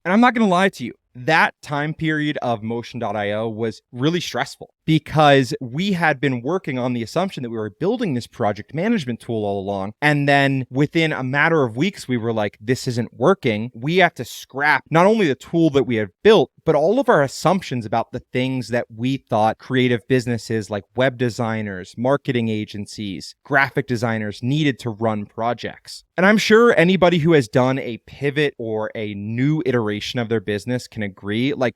And I'm not going to lie to you, that time period of Motion.io was really stressful because we had been working on the assumption that we were building this project management tool all along. And then within a matter of weeks, we were like, this isn't working. We have to scrap not only the tool that we had built, but all of our assumptions about the things that we thought creative businesses like web designers, marketing agencies, graphic designers needed to run projects. And I'm sure anybody who has done a pivot or a new iteration of their business can agree, like,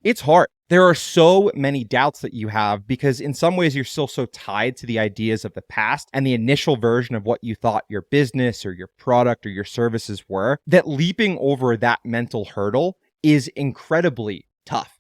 it's hard. There are so many doubts that you have because in some ways you're still so tied to the ideas of the past and the initial version of what you thought your business or your product or your services were, that leaping over that mental hurdle is incredibly tough.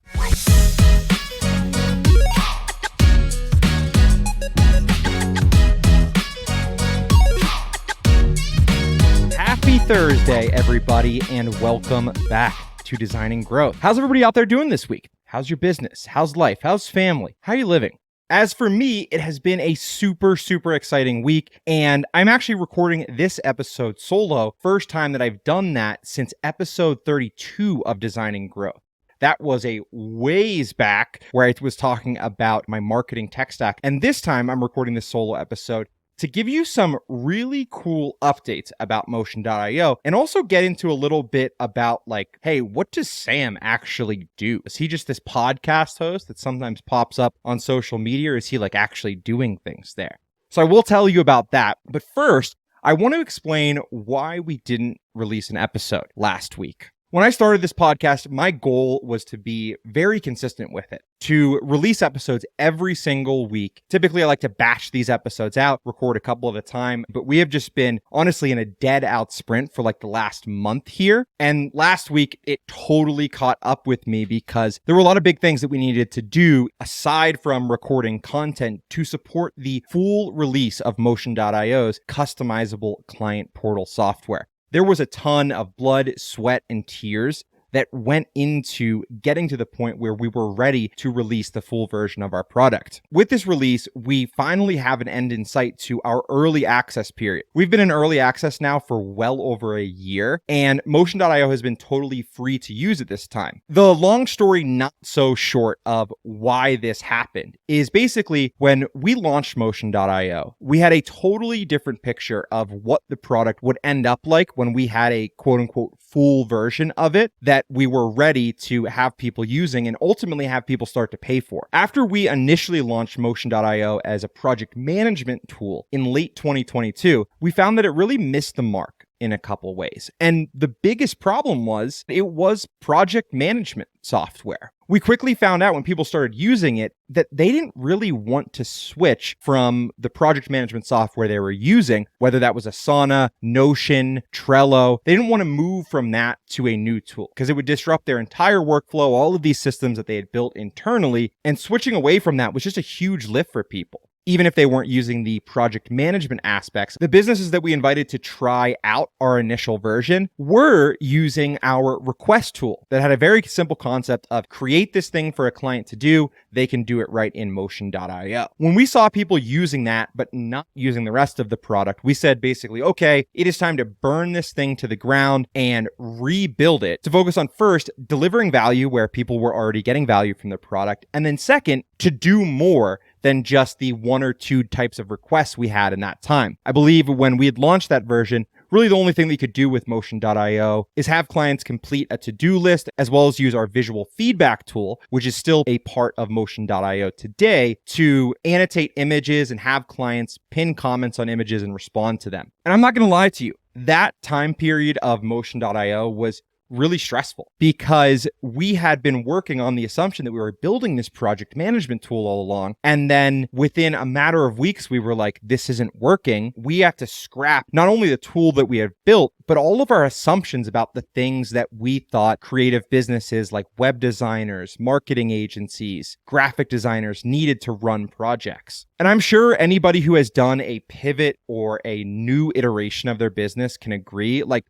Happy Thursday, everybody, and welcome back to Designing Growth. How's everybody out there doing this week? How's your business? How's life? How's family? How are you living? As for me, it has been a super exciting week, and I'm actually recording this episode solo. First time that I've done that since episode 32 of Designing Growth. That was a ways back where I was talking about my marketing tech stack, and this time I'm recording this solo episode to give you some really cool updates about Motion.io and also get into a little bit about like, hey, what does Sam actually do? Is he just this podcast host that sometimes pops up on social media, or is he like actually doing things there? So I will tell you about that. But first, I want to explain why we didn't release an episode last week. When I started this podcast, my goal was to be very consistent with it, to release episodes every single week. Typically, I like to batch these episodes out, record a couple at a time, but we have just been honestly in a dead out sprint for like the last month here. And last week, it totally caught up with me because there were a lot of big things that we needed to do aside from recording content to support the full release of Motion.io's customizable client portal software. There was a ton of blood, sweat, and tears that went into getting to the point where we were ready to release the full version of our product. With this release, we finally have an end in sight to our early access period. We've been in early access now for well over a year, and Motion.io has been totally free to use at this time. The long story not so short of why this happened is basically when we launched Motion.io, we had a totally different picture of what the product would end up like when we had a quote unquote full version of it that we were ready to have people using and ultimately have people start to pay for. After we initially launched Motion.io as a project management tool in late 2022, we found that it really missed the mark in a couple ways. And the biggest problem was it was project management software. We quickly found out when people started using it that they didn't really want to switch from the project management software they were using, whether that was Asana, Notion, Trello. They didn't want to move from that to a new tool because it would disrupt their entire workflow, all of these systems that they had built internally, and switching away from that was just a huge lift for people. Even if they weren't using the project management aspects, the businesses that we invited to try out our initial version were using our request tool that had a very simple concept of create this thing for a client to do. They can do it right in Motion.io. When we saw people using that, but not using the rest of the product, we said basically, okay, it is time to burn this thing to the ground and rebuild it to focus on first, delivering value where people were already getting value from the product. And then second, to do more than just the one or two types of requests we had in that time. I believe when we had launched that version, really the only thing we could do with Motion.io is have clients complete a to-do list as well as use our visual feedback tool, which is still a part of Motion.io today, to annotate images and have clients pin comments on images and respond to them. And I'm not going to lie to you, that time period of Motion.io was really stressful because we had been working on the assumption that we were building this project management tool all along. And then within a matter of weeks, we were like, this isn't working. We have to scrap not only the tool that we had built, but all of our assumptions about the things that we thought creative businesses like web designers, marketing agencies, graphic designers needed to run projects. And I'm sure anybody who has done a pivot or a new iteration of their business can agree, like,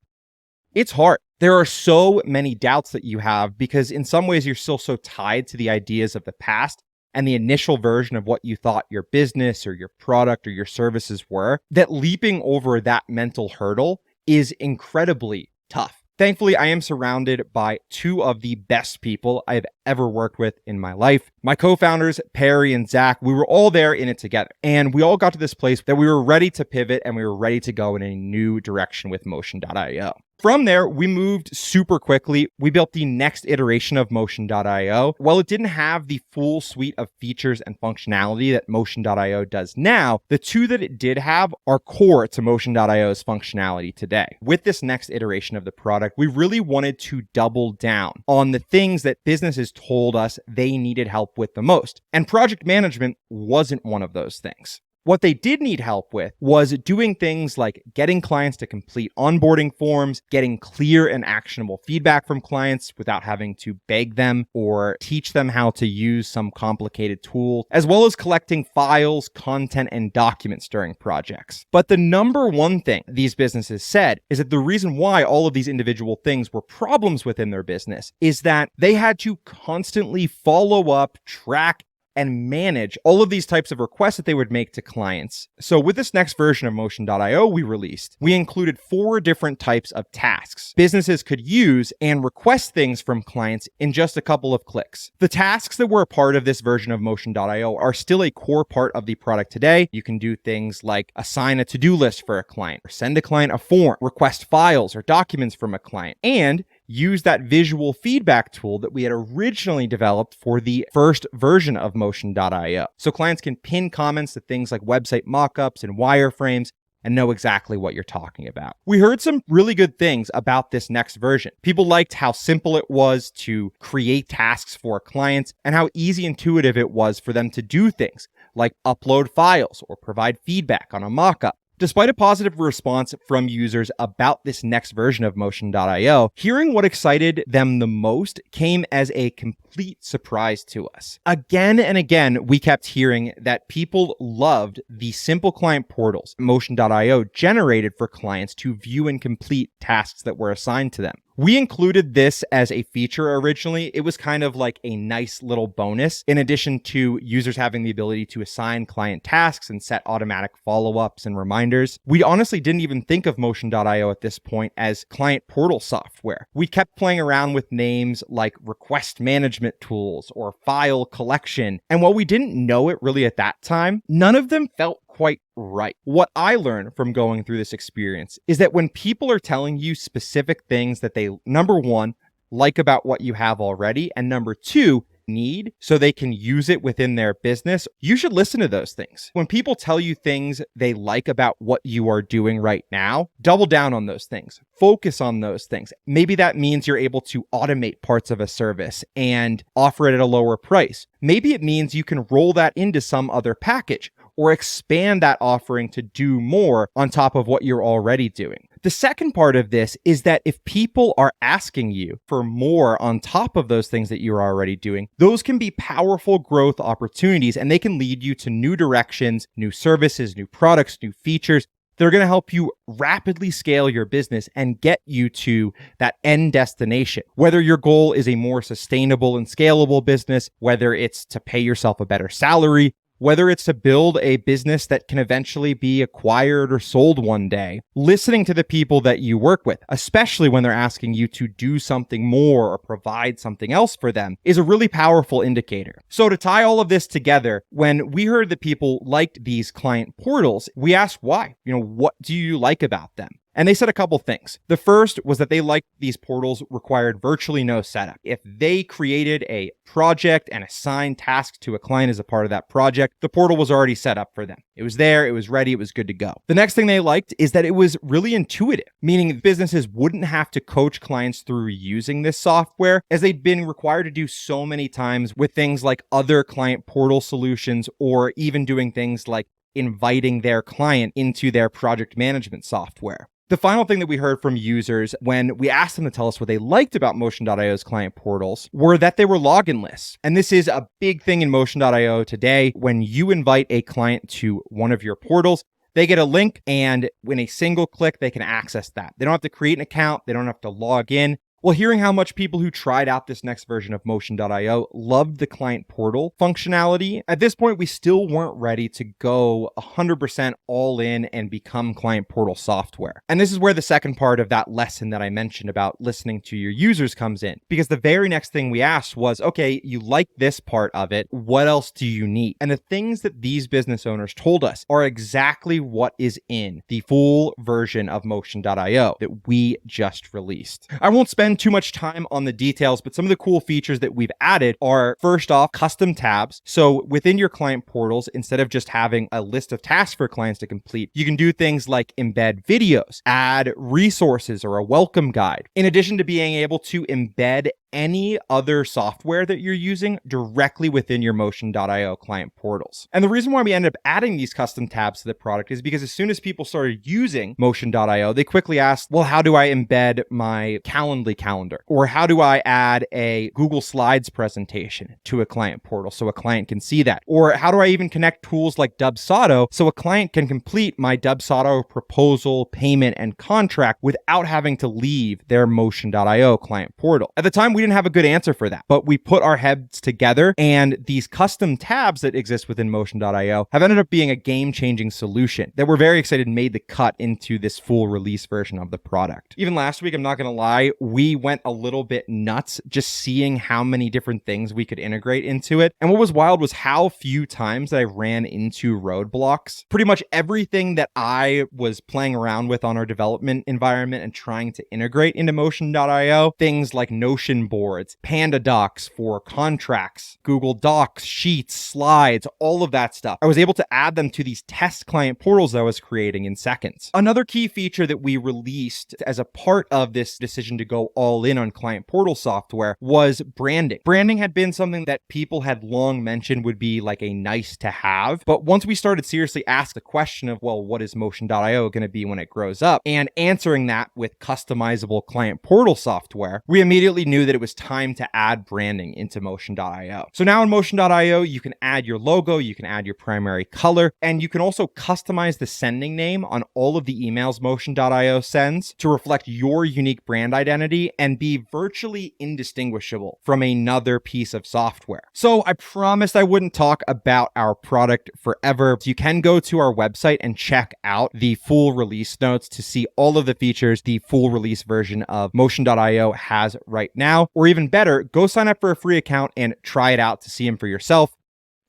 it's hard. There are so many doubts that you have because in some ways you're still so tied to the ideas of the past and the initial version of what you thought your business or your product or your services were, that leaping over that mental hurdle is incredibly tough. Thankfully, I am surrounded by two of the best people I've ever worked with in my life. My co-founders, Perry and Zach, we were all there in it together. And we all got to this place that we were ready to pivot and we were ready to go in a new direction with Motion.io. From there, we moved super quickly. We built the next iteration of Motion.io. While it didn't have the full suite of features and functionality that Motion.io does now, the two that it did have are core to Motion.io's functionality today. With this next iteration of the product, we really wanted to double down on the things that businesses told us they needed help with the most. And project management wasn't one of those things. What they did need help with was doing things like getting clients to complete onboarding forms, getting clear and actionable feedback from clients without having to beg them or teach them how to use some complicated tool, as well as collecting files, content, and documents during projects. But the number one thing these businesses said is that the reason why all of these individual things were problems within their business is that they had to constantly follow up, track, and manage all of these types of requests that they would make to clients. So with this next version of Motion.io we released, we included 4 different types of tasks businesses could use and request things from clients in just a couple of clicks. The tasks that were a part of this version of Motion.io are still a core part of the product today. You can do things like assign a to-do list for a client, or send a client a form, request files or documents from a client, and use that visual feedback tool that we had originally developed for the first version of Motion.io. So clients can pin comments to things like website mockups and wireframes and know exactly what you're talking about. We heard some really good things about this next version. People liked how simple it was to create tasks for clients and how easy and intuitive it was for them to do things like upload files or provide feedback on a mockup. Despite a positive response from users about this next version of Motion.io, hearing what excited them the most came as a complete surprise to us. Again and again, we kept hearing that people loved the simple client portals Motion.io generated for clients to view and complete tasks that were assigned to them. We included this as a feature originally. It was kind of like a nice little bonus in addition to users having the ability to assign client tasks and set automatic follow-ups and reminders. We honestly didn't even think of Motion.io at this point as client portal software. We kept playing around with names like request management tools or file collection. And while we didn't know it really at that time, none of them felt quite right. What I learned from going through this experience is that when people are telling you specific things that they, number one, like about what you have already, and number two, need so they can use it within their business, you should listen to those things. When people tell you things they like about what you are doing right now, double down on those things. Focus on those things. Maybe that means you're able to automate parts of a service and offer it at a lower price. Maybe it means you can roll that into some other package or expand that offering to do more on top of what you're already doing. The second part of this is that if people are asking you for more on top of those things that you're already doing, those can be powerful growth opportunities and they can lead you to new directions, new services, new products, new features. They're going to help you rapidly scale your business and get you to that end destination. Whether your goal is a more sustainable and scalable business, whether it's to pay yourself a better salary, whether it's to build a business that can eventually be acquired or sold one day, listening to the people that you work with, especially when they're asking you to do something more or provide something else for them, is a really powerful indicator. So to tie all of this together, when we heard that people liked these client portals, we asked why. What do you like about them? And they said a couple things. The first was that they liked these portals required virtually no setup. If they created a project and assigned tasks to a client as a part of that project, the portal was already set up for them. It was there, it was ready, it was good to go. The next thing they liked is that it was really intuitive, meaning businesses wouldn't have to coach clients through using this software as they'd been required to do so many times with things like other client portal solutions or even doing things like inviting their client into their project management software. The final thing that we heard from users when we asked them to tell us what they liked about Motion.io's client portals were that they were login-less. And this is a big thing in Motion.io today. When you invite a client to one of your portals, they get a link and in a single click, they can access that. They don't have to create an account. They don't have to log in. Well, hearing how much people who tried out this next version of Motion.io loved the client portal functionality, at this point, we still weren't ready to go 100% all in and become client portal software. And this is where the second part of that lesson that I mentioned about listening to your users comes in. Because the very next thing we asked was, okay, you like this part of it. What else do you need? And the things that these business owners told us are exactly what is in the full version of Motion.io that we just released. I won't spend too much time on the details, but some of the cool features that we've added are, first off, custom tabs. So within your client portals, instead of just having a list of tasks for clients to complete, you can do things like embed videos, add resources or a welcome guide, in addition to being able to embed any other software that you're using directly within your Motion.io client portals. And the reason why we ended up adding these custom tabs to the product is because as soon as people started using Motion.io, they quickly asked, well, how do I embed my Calendly calendar? Or how do I add a Google Slides presentation to a client portal so a client can see that? Or how do I even connect tools like Dubsado so a client can complete my Dubsado proposal, payment, and contract without having to leave their Motion.io client portal? At the time, we didn't have a good answer for that, but we put our heads together, and these custom tabs that exist within Motion.io have ended up being a game-changing solution that we're very excited made the cut into this full release version of the product. Even last week, I'm not going to lie, we went a little bit nuts just seeing how many different things we could integrate into it. And what was wild was how few times that I ran into roadblocks. Pretty much everything that I was playing around with on our development environment and trying to integrate into Motion.io, things like Notion boards, Panda Docs for contracts, Google Docs, Sheets, Slides, all of that stuff. I was able to add them to these test client portals that I was creating in seconds. Another key feature that we released as a part of this decision to go all in on client portal software was branding. Branding had been something that people had long mentioned would be like a nice to have, but once we started seriously ask the question of, well, what is Motion.io going to be when it grows up, and answering that with customizable client portal software, we immediately knew that it was time to add branding into Motion.io. So now in Motion.io, you can add your logo, you can add your primary color, and you can also customize the sending name on all of the emails Motion.io sends to reflect your unique brand identity and be virtually indistinguishable from another piece of software. So I promised I wouldn't talk about our product forever. So you can go to our website and check out the full release notes to see all of the features the full release version of Motion.io has right now. Or even better, go sign up for a free account and try it out to see them for yourself.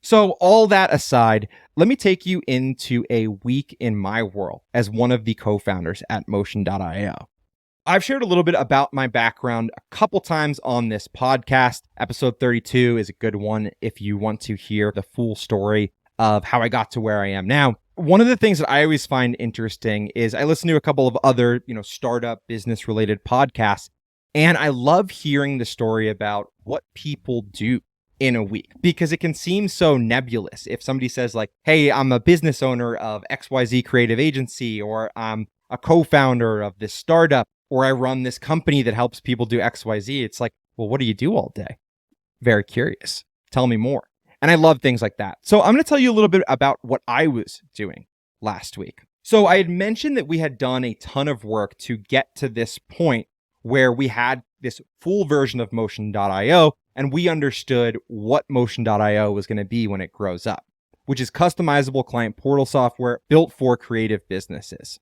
So all that aside, let me take you into a week in my world as one of the co-founders at Motion.io. I've shared a little bit about my background a couple times on this podcast. Episode 32 is a good one if you want to hear the full story of how I got to where I am now. One of the things that I always find interesting is I listen to a couple of other, startup business related podcasts, and I love hearing the story about what people do in a week because it can seem so nebulous. If somebody says like, hey, I'm a business owner of XYZ creative agency, or I'm a co-founder of this startup, or I run this company that helps people do XYZ. It's like, well, what do you do all day? Very curious. Tell me more. And I love things like that. So I'm going to tell you a little bit about what I was doing last week. So I had mentioned that we had done a ton of work to get to this point where we had this full version of Motion.io and we understood what Motion.io was going to be when it grows up, which is customizable client portal software built for creative businesses.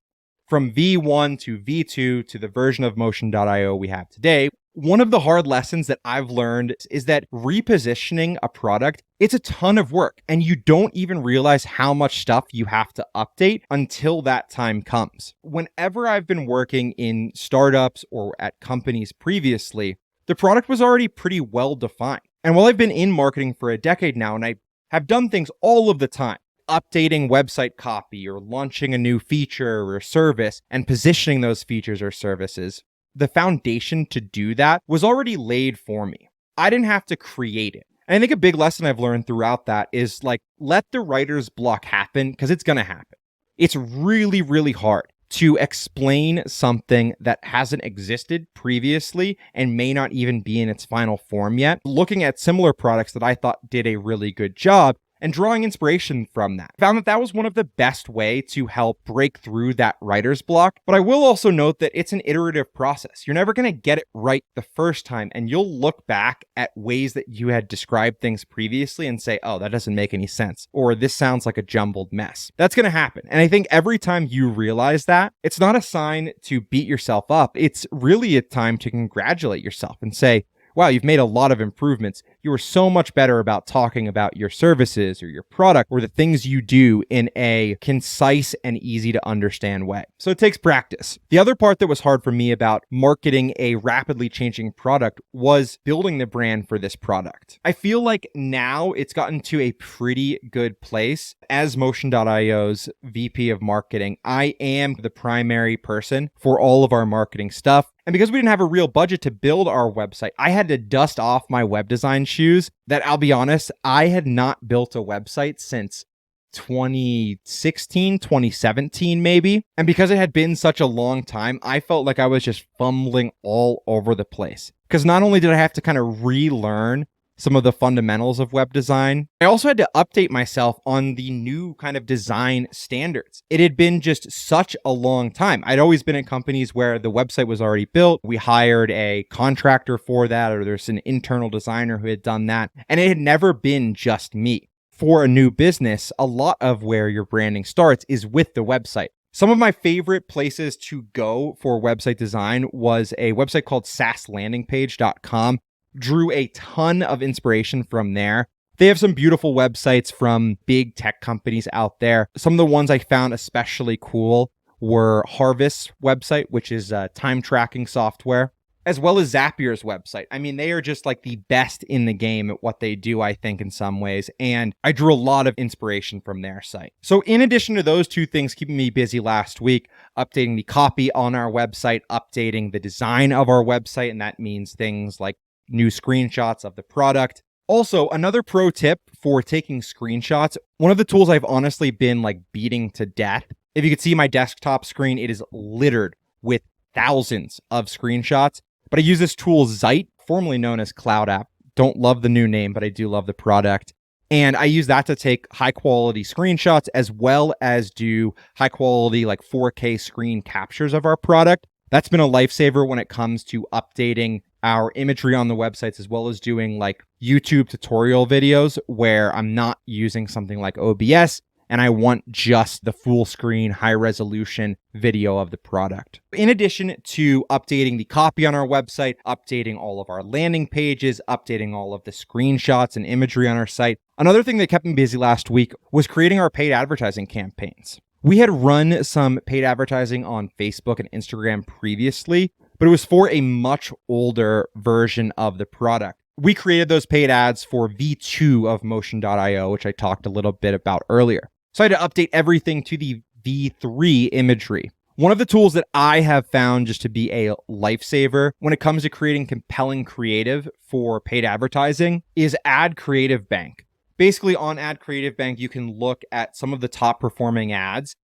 From V1 to V2 to the version of Motion.io we have today, one of the hard lessons that I've learned is that repositioning a product, it's a ton of work, and you don't even realize how much stuff you have to update until that time comes. Whenever I've been working in startups or at companies previously, the product was already pretty well defined. And while I've been in marketing for a decade now, and I have done things all of the time, updating website copy or launching a new feature or service and positioning those features or services, the foundation to do that was already laid for me. I didn't have to create it. And I think a big lesson I've learned throughout that is like, let the writer's block happen because it's going to happen. It's really, really hard to explain something that hasn't existed previously and may not even be in its final form yet. Looking at similar products that I thought did a really good job, and drawing inspiration from that. I found that that was one of the best way to help break through that writer's block. But I will also note that it's an iterative process. You're never going to get it right the first time, and you'll look back at ways that you had described things previously and say, oh, that doesn't make any sense, or this sounds like a jumbled mess. That's going to happen. And I think every time you realize that, it's not a sign to beat yourself up. It's really a time to congratulate yourself and say, wow, you've made a lot of improvements. You are so much better about talking about your services or your product or the things you do in a concise and easy to understand way. So it takes practice. The other part that was hard for me about marketing a rapidly changing product was building the brand for this product. I feel like now it's gotten to a pretty good place. As Motion.io's VP of marketing, I am the primary person for all of our marketing stuff. And because we didn't have a real budget to build our website, I had to dust off my web design shoes that, I'll be honest, I had not built a website since 2016, 2017 maybe. And because it had been such a long time, I felt like I was just fumbling all over the place. Because not only did I have to kind of relearn some of the fundamentals of web design, I also had to update myself on the new kind of design standards. It had been just such a long time. I'd always been in companies where the website was already built. We hired a contractor for that, or there's an internal designer who had done that. And it had never been just me. For a new business, a lot of where your branding starts is with the website. Some of my favorite places to go for website design was a website called saslandingpage.com. Drew a ton of inspiration from there. They have some beautiful websites from big tech companies out there. Some of the ones I found especially cool were Harvest's website, which is time tracking software, as well as Zapier's website. I mean, they are just like the best in the game at what they do, I think, in some ways. And I drew a lot of inspiration from their site. So in addition to those two things keeping me busy last week, updating the copy on our website, updating the design of our website, and that means things like new screenshots of the product. Also, another pro tip for taking screenshots, one of the tools I've honestly been like beating to death. If you could see my desktop screen, it is littered with thousands of screenshots. But I use this tool, Zite, formerly known as Cloud App. Don't love the new name, but I do love the product. And I use that to take high quality screenshots as well as do high quality like 4K screen captures of our product. That's been a lifesaver when it comes to updating our imagery on the websites, as well as doing like YouTube tutorial videos where I'm not using something like OBS and I want just the full screen, high resolution video of the product. In addition to updating the copy on our website, updating all of our landing pages, updating all of the screenshots and imagery on our site, another thing that kept me busy last week was creating our paid advertising campaigns. We had run some paid advertising on Facebook and Instagram previously, but it was for a much older version of the product. We created those paid ads for V2 of Motion.io, which I talked a little bit about earlier. So I had to update everything to the V3 imagery. One of the tools that I have found just to be a lifesaver when it comes to creating compelling creative for paid advertising is Ad Creative Bank. Basically, on Ad Creative Bank, you can look at some of the top performing ads,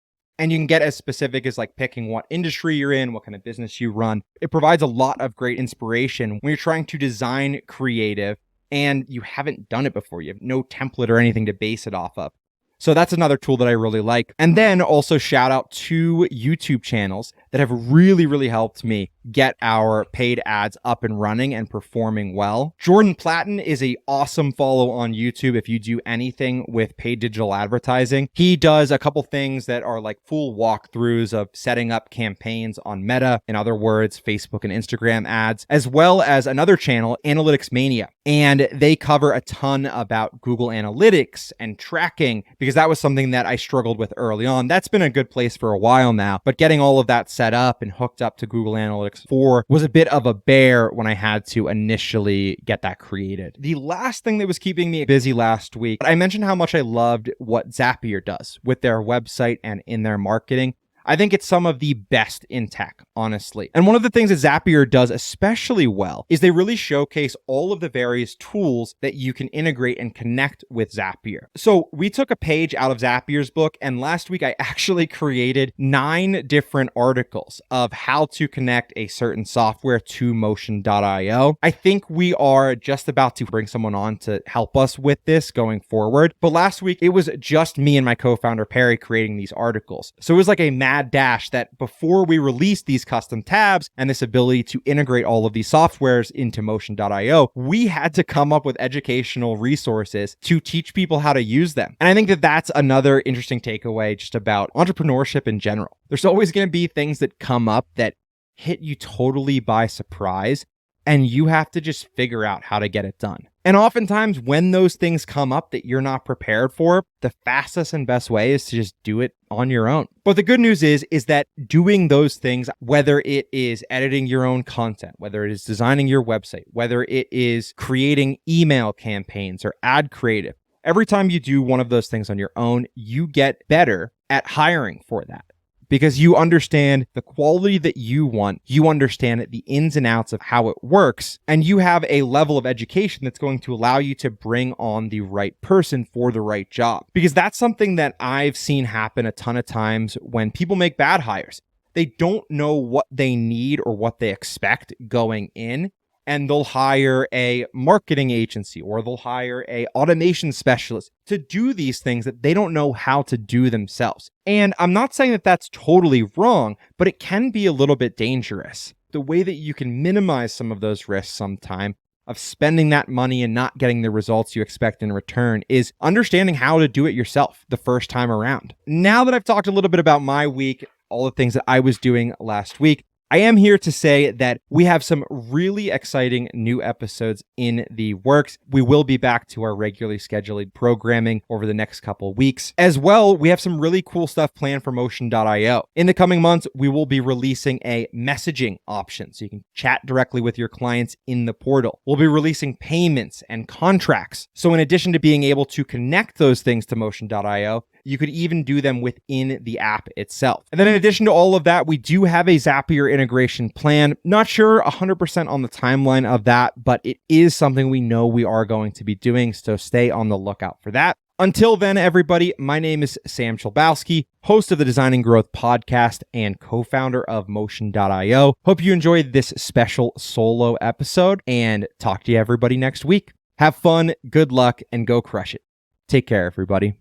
and you can get as specific as like picking what industry you're in, what kind of business you run. It provides a lot of great inspiration when you're trying to design creative and you haven't done it before. You have no template or anything to base it off of. So that's another tool that I really like. And then also shout out to YouTube channels that have really, really helped me get our paid ads up and running and performing well. Jordan Platten is an awesome follow on YouTube if you do anything with paid digital advertising. He does a couple things that are like full walkthroughs of setting up campaigns on Meta, in other words, Facebook and Instagram ads, as well as another channel, Analytics Mania. And they cover a ton about Google Analytics and tracking, because that was something that I struggled with early on. That's been a good place for a while now, but getting all of that set up and hooked up to Google Analytics 4 was a bit of a bear when I had to initially get that created. The last thing that was keeping me busy last week, I mentioned how much I loved what Zapier does with their website and in their marketing. I think it's some of the best in tech, honestly. And one of the things that Zapier does especially well is they really showcase all of the various tools that you can integrate and connect with Zapier. So we took a page out of Zapier's book, and last week I actually created 9 different articles of how to connect a certain software to Motion.io. I think we are just about to bring someone on to help us with this going forward. But last week, it was just me and my co-founder Perry creating these articles. So it was like a mad dash that before we released these custom tabs and this ability to integrate all of these softwares into Motion.io, we had to come up with educational resources to teach people how to use them. And I think that that's another interesting takeaway just about entrepreneurship in general. There's always going to be things that come up that hit you totally by surprise, and you have to just figure out how to get it done. And oftentimes when those things come up that you're not prepared for, the fastest and best way is to just do it on your own. But the good news is that doing those things, whether it is editing your own content, whether it is designing your website, whether it is creating email campaigns or ad creative, every time you do one of those things on your own, you get better at hiring for that. Because you understand the quality that you want, you understand the ins and outs of how it works, and you have a level of education that's going to allow you to bring on the right person for the right job. Because that's something that I've seen happen a ton of times when people make bad hires. They don't know what they need or what they expect going in, and they'll hire a marketing agency or they'll hire a automation specialist to do these things that they don't know how to do themselves. And I'm not saying that that's totally wrong, but it can be a little bit dangerous. The way that you can minimize some of those risks sometime of spending that money and not getting the results you expect in return is understanding how to do it yourself the first time around. Now that I've talked a little bit about my week, all the things that I was doing last week, I am here to say that we have some really exciting new episodes in the works. We will be back to our regularly scheduled programming over the next couple of weeks. As well, we have some really cool stuff planned for Motion.io. In the coming months, we will be releasing a messaging option so you can chat directly with your clients in the portal. We'll be releasing payments and contracts. So in addition to being able to connect those things to Motion.io, you could even do them within the app itself. And then in addition to all of that, we do have a Zapier integration plan. Not sure 100% on the timeline of that, but it is something we know we are going to be doing, so stay on the lookout for that. Until then, everybody, my name is Sam Chlebowski, host of the Designing Growth podcast and co-founder of Motion.io. Hope you enjoyed this special solo episode, and talk to you everybody next week. Have fun, good luck, and go crush it. Take care, everybody.